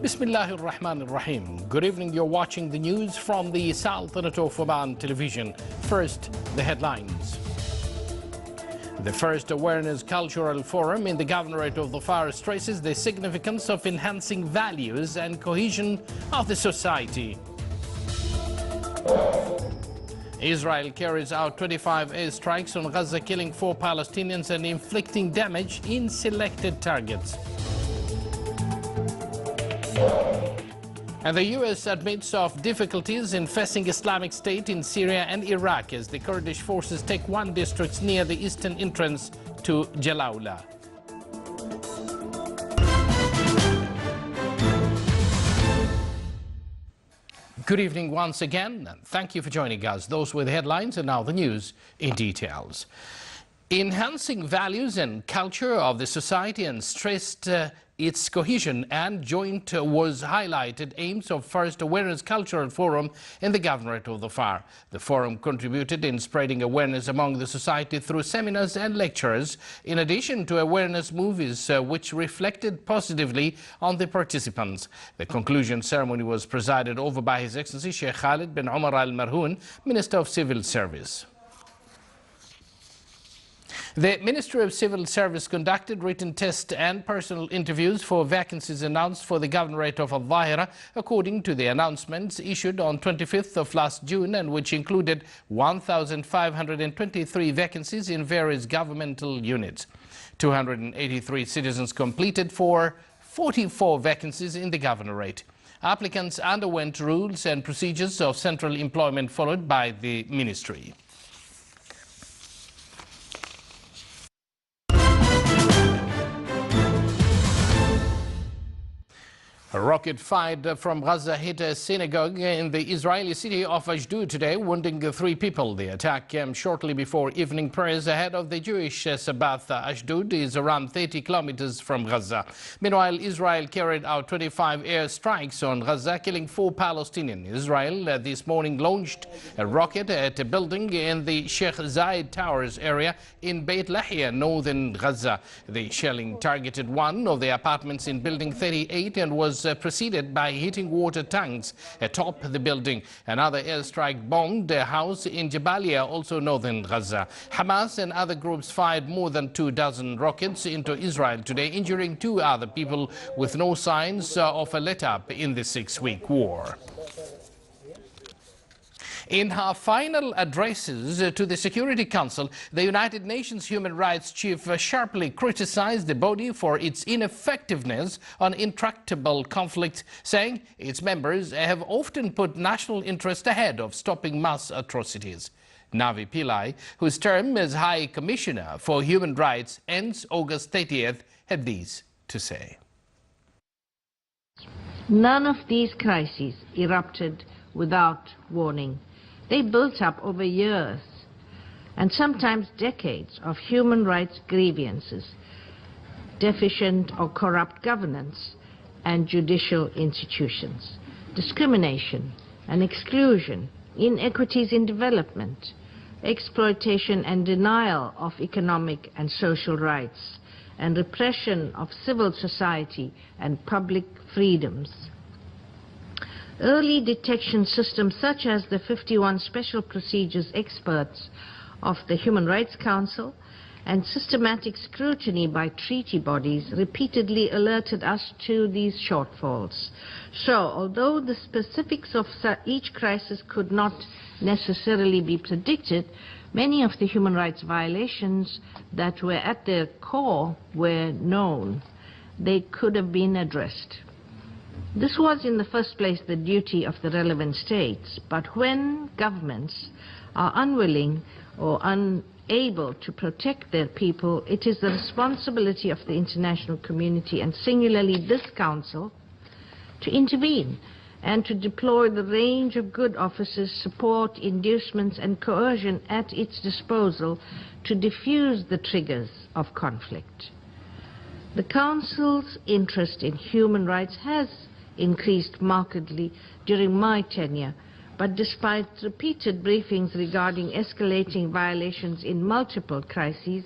Bismillahir Rahmanir Rahim. Good evening. You're watching the news from the Sultanate of Oman television. First, the headlines. The first Awareness Cultural Forum in the Governorate of the Far stresses the significance of enhancing values and cohesion of the society. Israel carries out 25 airstrikes on Gaza, killing 4 Palestinians and inflicting damage in selected targets. And the U.S. admits of difficulties in facing Islamic State in Syria and Iraq as the Kurdish forces take 1 district near the eastern entrance to Jalaula. Good evening once again, and thank you for joining us. Those were the headlines, and now the news in details. Enhancing values and culture of the society and stressed its cohesion and joint was highlighted aims of First Awareness Cultural Forum in the Governorate of the Far. The forum contributed in spreading awareness among the society through seminars and lectures, in addition to awareness movies which reflected positively on the participants. The conclusion ceremony was presided over by His Excellency Sheikh Khalid bin Umar Al Marhoon, Minister of Civil Service. The Ministry of Civil Service conducted written tests and personal interviews for vacancies announced for the Governorate of Al-Dhahira, according to the announcements issued on 25th of last June, and which included 1,523 vacancies in various governmental units. 283 citizens completed for 44 vacancies in the Governorate. Applicants underwent rules and procedures of central employment followed by the Ministry. A rocket fired from Gaza hit a synagogue in the Israeli city of Ashdod today, wounding 3 people. The attack came shortly before evening prayers ahead of the Jewish Sabbath. Ashdod is around 30 kilometers from Gaza. Meanwhile, Israel carried out 25 airstrikes on Gaza, killing 4 Palestinians. Israel this morning launched a rocket at a building in the Sheikh Zayed Towers area in Beit Lahia, northern Gaza. The shelling targeted one of the apartments in Building 38 and was preceded by hitting water tanks atop the building. Another airstrike bombed a house in Jabalia, also northern Gaza. Hamas and other groups fired more than 24 rockets into Israel today, injuring 2 other people with no signs of a let-up in the 6-week war. In her final addresses to the Security Council, the United Nations Human Rights Chief sharply criticized the body for its ineffectiveness on intractable conflict, saying its members have often put national interest ahead of stopping mass atrocities. Navi Pillay, whose term as High Commissioner for Human Rights ends August 30th, had these to say. None of these crises erupted without warning. They built up over years and sometimes decades of human rights grievances, deficient or corrupt governance and judicial institutions, discrimination and exclusion, inequities in development, exploitation and denial of economic and social rights, and repression of civil society and public freedoms. Early detection systems such as the 51 Special Procedures experts of the Human Rights Council and systematic scrutiny by treaty bodies repeatedly alerted us to these shortfalls. So, although the specifics of each crisis could not necessarily be predicted, many of the human rights violations that were at their core were known. They could have been addressed. This was in the first place the duty of the relevant states, but when governments are unwilling or unable to protect their people, it is the responsibility of the international community, and singularly this Council, to intervene and to deploy the range of good offices, support, inducements and coercion at its disposal to diffuse the triggers of conflict. The Council's interest in human rights has increased markedly during my tenure, but despite repeated briefings regarding escalating violations in multiple crises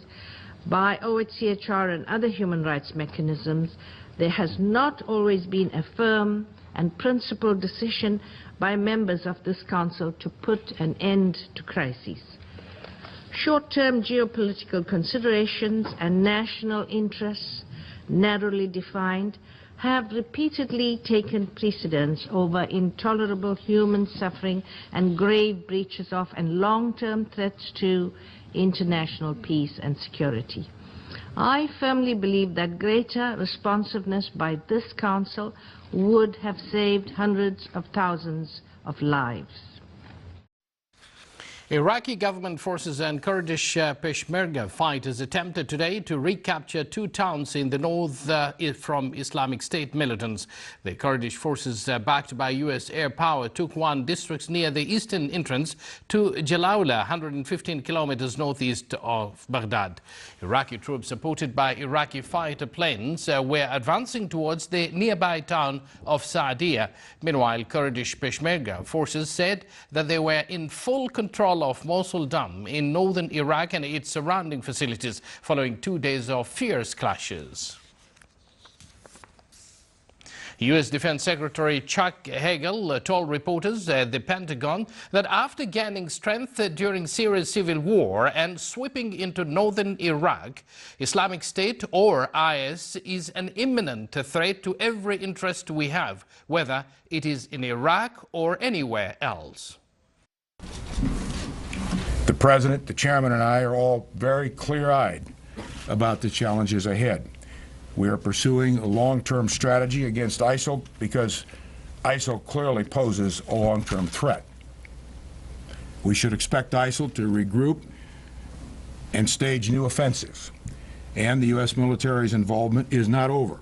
by OHCHR and other human rights mechanisms, there has not always been a firm and principled decision by members of this Council to put an end to crises. Short-term geopolitical considerations and national interests, narrowly defined, have repeatedly taken precedence over intolerable human suffering and grave breaches of and long-term threats to international peace and security. I firmly believe that greater responsiveness by this Council would have saved hundreds of thousands of lives. Iraqi government forces and Kurdish Peshmerga fighters attempted today to recapture 2 towns in the north from Islamic State militants. The Kurdish forces, backed by U.S. air power, took 1 district near the eastern entrance to Jalaula, 115 kilometers northeast of Baghdad. Iraqi troops, supported by Iraqi fighter planes, were advancing towards the nearby town of Saadiya. Meanwhile, Kurdish Peshmerga forces said that they were in full control of Mosul Dam in northern Iraq and its surrounding facilities following 2 days of fierce clashes. U.S. Defense Secretary Chuck Hagel told reporters at the Pentagon that after gaining strength during Syria's civil war and sweeping into northern Iraq, Islamic State, or IS, is an imminent threat to every interest we have, whether it is in Iraq or anywhere else. The President, the Chairman, and I are all very clear-eyed about the challenges ahead. We are pursuing a long-term strategy against ISIL because ISIL clearly poses a long-term threat. We should expect ISIL to regroup and stage new offensives. And the U.S. military's involvement is not over.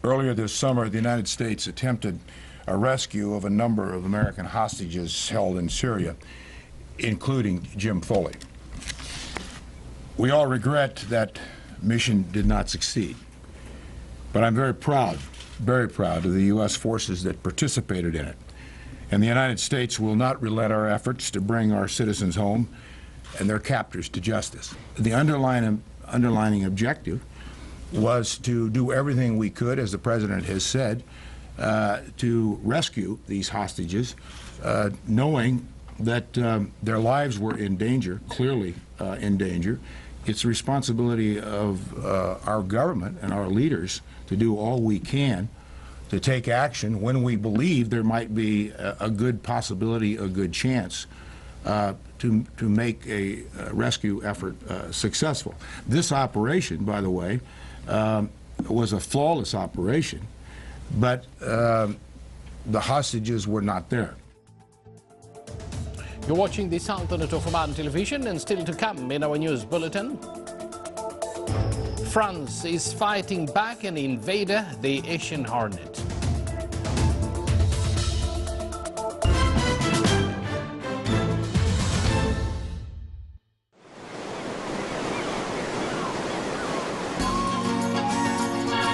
Earlier this summer, the United States attempted a rescue of a number of American hostages held in Syria, including Jim Foley. We all regret that mission did not succeed. But I'm very proud of the U.S. forces that participated in it. And the United States will not relent our efforts to bring our citizens home and their captors to justice. The underlining objective was to do everything we could, as the President has said, to rescue these hostages, knowing that their lives were in danger, clearly in danger. It's the responsibility of our government and our leaders to do all we can to take action when we believe there might be a good possibility, a good chance to make a rescue effort successful. This operation, by the way, was a flawless operation, but the hostages were not there. You're watching the Sultanate of Oman television, and still to come in our news bulletin. France is fighting back an invader, the Asian hornet.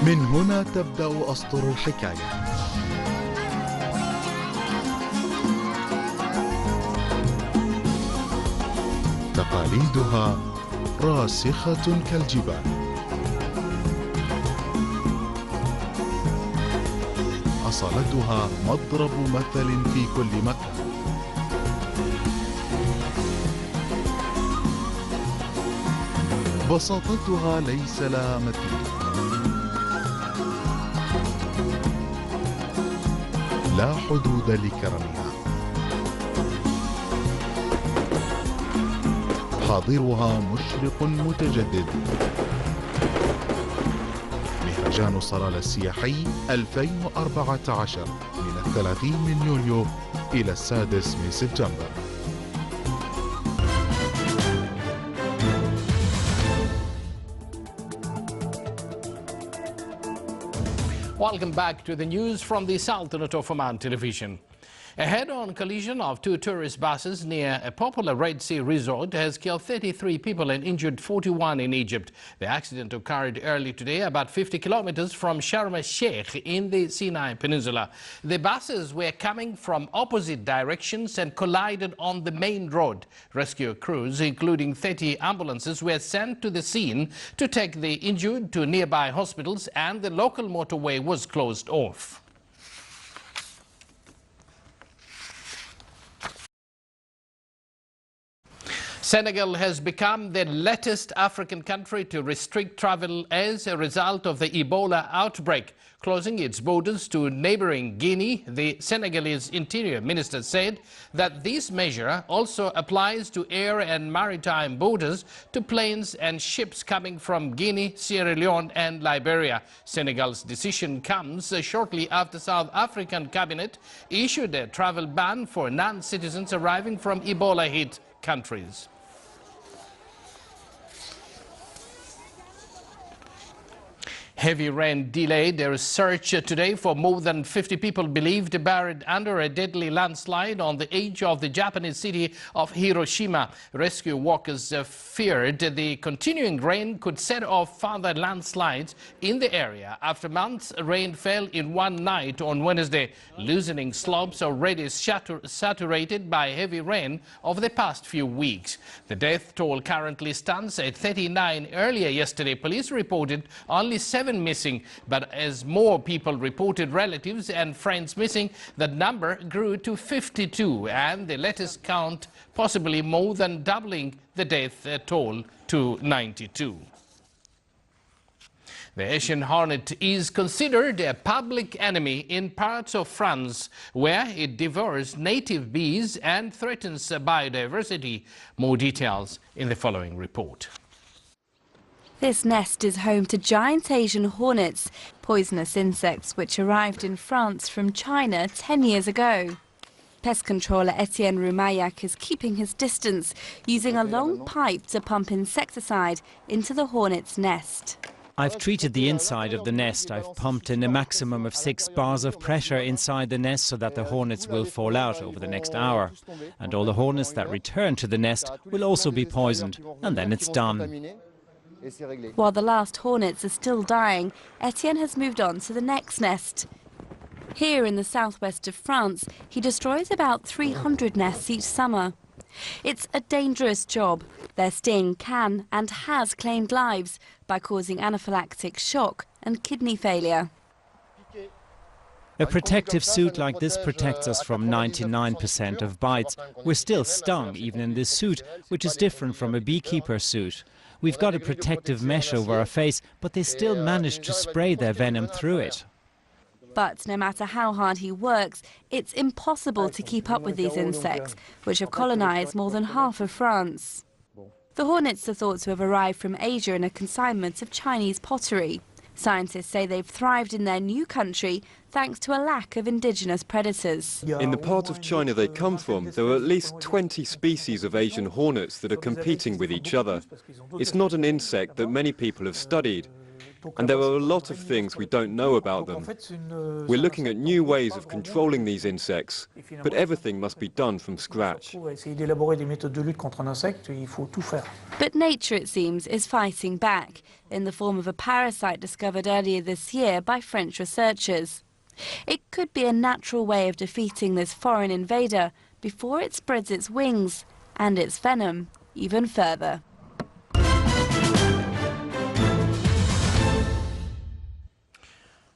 من هنا تبدأ أسطر الحكاية. تقاليدها راسخة كالجبال. أصالتها مضرب مثل في كل مكان. بساطتها ليس لها مثيل. لا حدود لكرمها. حاضرها مشرق متجدد. مهرجان صلالة السياحي 2014 من 30 من يوليو إلى 6 من سبتمبر. Welcome back to the news from the Sultanate of Oman television. A head-on collision of two tourist buses near a popular Red Sea resort has killed 33 people and injured 41 in Egypt. The accident occurred early today about 50 kilometers from Sharm el-Sheikh in the Sinai Peninsula. The buses were coming from opposite directions and collided on the main road. Rescue crews, including 30 ambulances, were sent to the scene to take the injured to nearby hospitals, and the local motorway was closed off. Senegal has become the latest African country to restrict travel as a result of the Ebola outbreak, closing its borders to neighboring Guinea. The Senegalese Interior Minister said that this measure also applies to air and maritime borders to planes and ships coming from Guinea, Sierra Leone and Liberia. Senegal's decision comes shortly after South African cabinet issued a travel ban for non-citizens arriving from Ebola-hit countries. Heavy rain delayed a search today for more than 50 people believed buried under a deadly landslide on the edge of the Japanese city of Hiroshima. Rescue workers feared the continuing rain could set off further landslides in the area. After months, rain fell in one night on Wednesday, loosening slopes already saturated by heavy rain over the past few weeks. The death toll currently stands at 39. Earlier yesterday, police reported only 7 missing, but as more people reported relatives and friends missing, the number grew to 52, and the latest count possibly more than doubling the death toll to 92. The Asian hornet is considered a public enemy in parts of France, where it devours native bees and threatens biodiversity. More details in the following report. This nest is home to giant Asian hornets, poisonous insects which arrived in France from China 10 years ago. Pest controller Etienne Roumayac is keeping his distance, using a long pipe to pump insecticide into the hornet's nest. I've treated the inside of the nest. I've pumped in a maximum of 6 bars of pressure inside the nest so that the hornets will fall out over the next hour. And all the hornets that return to the nest will also be poisoned, and then it's done. While the last hornets are still dying, Etienne has moved on to the next nest. Here in the southwest of France, he destroys about 300 nests each summer. It's a dangerous job. Their sting can and has claimed lives by causing anaphylactic shock and kidney failure. A protective suit like this protects us from 99% of bites. We're still stung even in this suit, which is different from a beekeeper's suit. We've got a protective mesh over our face, but they still manage to spray their venom through it. But no matter how hard he works, it's impossible to keep up with these insects, which have colonized more than half of France. The hornets are thought to have arrived from Asia in a consignment of Chinese pottery. Scientists say they've thrived in their new country thanks to a lack of indigenous predators. In the part of China they come from, there are at least 20 species of Asian hornets that are competing with each other. It's not an insect that many people have studied, and there are a lot of things we don't know about them. We're looking at new ways of controlling these insects, but everything must be done from scratch. But nature, it seems, is fighting back in the form of a parasite discovered earlier this year by French researchers. It could be a natural way of defeating this foreign invader before it spreads its wings and its venom even further.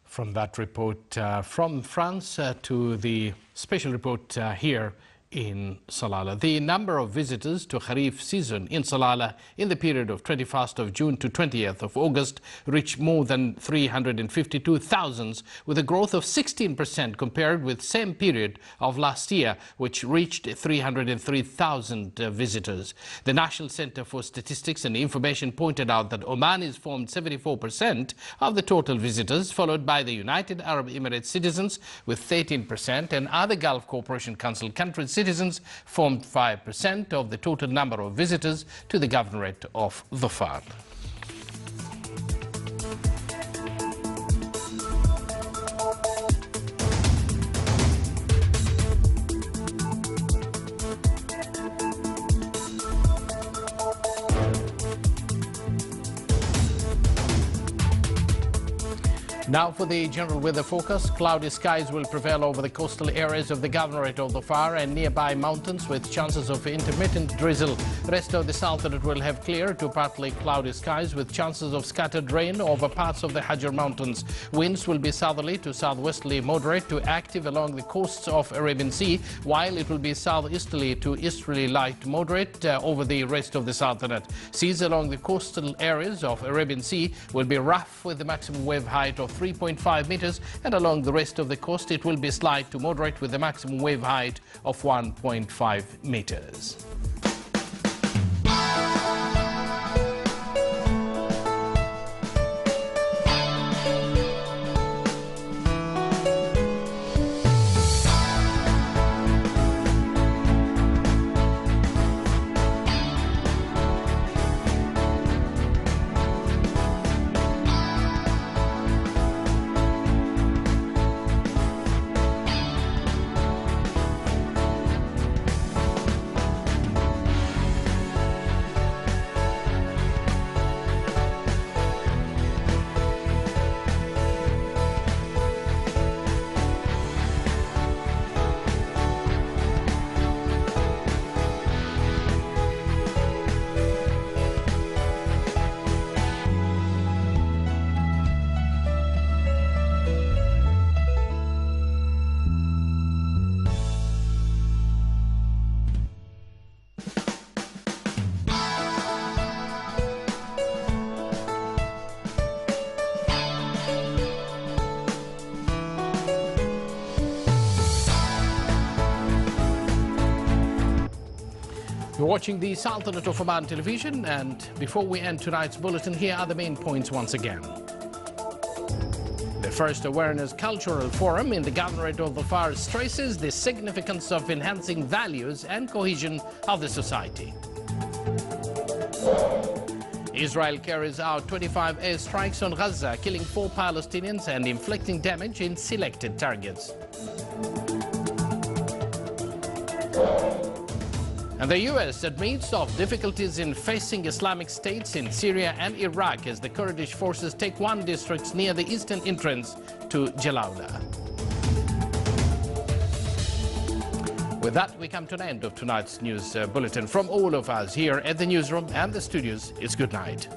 From that report from France to the special report here in Salalah. The number of visitors to Kharif season in Salalah in the period of 21st of June to 20th of August reached more than 352,000, with a growth of 16% compared with same period of last year, which reached 303,000 visitors. The National Center for Statistics and Information pointed out that Omanis formed 74% of the total visitors, followed by the United Arab Emirates citizens with 13%, and other Gulf Cooperation Council countries citizens formed 5% of the total number of visitors to the governorate of Dhofar. Now for the general weather forecast. Cloudy skies will prevail over the coastal areas of the Governorate of Dhofar and nearby mountains with chances of intermittent drizzle. Rest of the Sultanate will have clear to partly cloudy skies with chances of scattered rain over parts of the Hagel Mountains. Winds will be southerly to southwesterly moderate to active along the coasts of Arabian Sea, while it will be southeasterly to easterly light moderate over the rest of the Sultanate. Seas along the coastal areas of Arabian Sea will be rough with the maximum wave height of 3.5 meters, and along the rest of the coast it will be slight to moderate with a maximum wave height of 1.5 meters. You're watching the Sultanate of Oman television, and before we end tonight's bulletin, here are the main points once again. The first Awareness Cultural Forum in the Governorate of Dhofar stresses the significance of enhancing values and cohesion of the society. Israel carries out 25 airstrikes on Gaza, killing 4 Palestinians and inflicting damage in selected targets. And the U.S. admits of difficulties in facing Islamic states in Syria and Iraq as the Kurdish forces take 1 district near the eastern entrance to Jalala. With that, we come to an end of tonight's news bulletin. From all of us here at the newsroom and the studios, it's good night.